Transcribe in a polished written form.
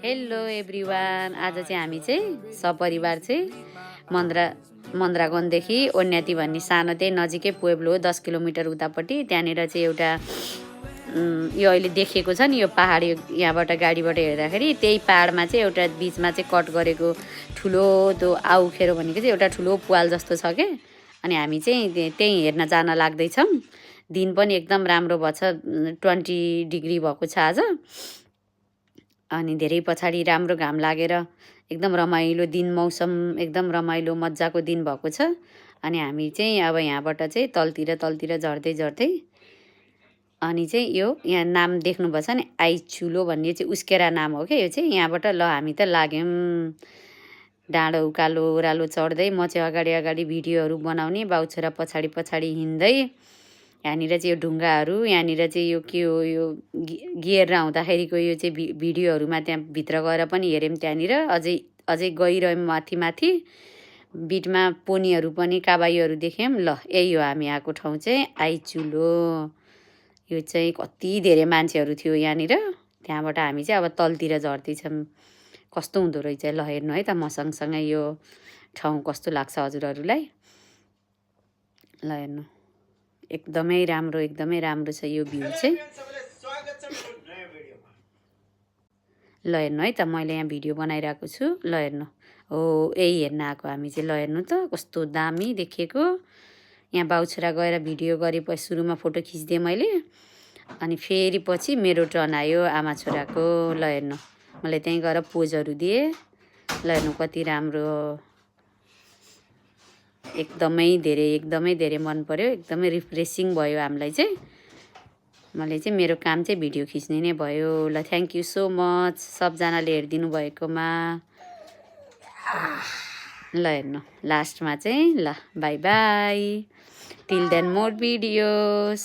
Hello everyone, आज चाहिँ हामी चाहिँ सपरिवार चाहिँ मन्द्रागोनदेखि ओन्याती भन्ने सानो त्यही नजिकै पुएब्लो हो 10 किलोमिटर उतापट्टि। त्यहाँनिर चाहिँ एउटा यो अहिले देखेको छ नि यो पहाड, यहाँबाट गाडीबाट हेर्दाखेरि त्यही पहाडमा चाहिँ एउटा बिचमा चाहिँ कट गरेको ठुलो त्यो आउखेरो भनेको चाहिँ एउटा ठुलो पुवाल जस्तो छ के। अनि हामी चाहिँ त्यही हेर्न जान लाग्दैछौँ। दिन पनि एकदम राम्रो भएछ, 20 डिग्री भएको छ आज। अनि धेरै पछाडि राम्रो घाम लागेर एकदम रमाइलो दिन, मौसम एकदम रमाइलो मजाको दिन भएको छ। अनि हामी चाहिँ अब यहाँबाट चाहिँ तलतिर झर्दै अनि चाहिँ यो यहाँ नाम देख्नुभएछ नि आइचुलो भन्ने चाहिँ उस्केरा नाम हो क्या यो चाहिँ। यहाँबाट ल हामी त लाग्यौँ डाँडो उकालो ओह्रालो चढ्दै। म चाहिँ अगाडि भिडियोहरू बनाउने, बाउछोरा पछाडि हिँड्दै। यहाँनिर चाहिँ यो ढुङ्गाहरू, यहाँनिर चाहिँ यो के हो यो गियर आउँदाखेरिको यो चाहिँ भिडियोहरूमा त्यहाँ भित्र गएर पनि हेऱ्यौँ। त्यहाँनिर अझै गइरह्यौँ माथि। बिचमा पोनीहरू पनि काबाईहरू देख्यौँ। ल यही हो हामी आएको ठाउँ चाहिँ आइचुलो। यो चाहिँ कति धेरै मान्छेहरू थियो यहाँनिर। त्यहाँबाट हामी चाहिँ अब तलतिर झर्दैछौँ। कस्तो हुँदो रहेछ ल हेर्नु है त म सँगसँगै यो ठाउँ कस्तो लाग्छ हजुरहरूलाई। ल हेर्नु, एकदमै राम्रो छ यो भ्यू चाहिँ। ल हेर्नु है त, मैले यहाँ भिडियो बनाइरहेको छु। ल हेर्नु, हो यही हेर्न आएको हामी चाहिँ। ल हेर्नु त कस्तो दामी देखिएको। यहाँ बाउछोरा गएर भिडियो गरेपछि सुरुमा फोटो खिचिदिएँ मैले। अनि फेरि पछि मेरो टर्न आयो आमा छोराको। ल हेर्नु, मैले त्यहीँ गएर पोजहरू दिएँ। ल हेर्नु कति राम्रो, एकदमै धेरै मन पर्यो। एकदमै रिफ्रेसिङ भयो हामीलाई चाहिँ। मैले चाहिँ मेरो काम चाहिँ भिडियो खिच्ने नै भयो। ल थ्याङ्क यू सो मच सबजनाले हेरिदिनु भएकोमा। ल हेर्नु लास्टमा चाहिँ ल bye bye, till then more videos.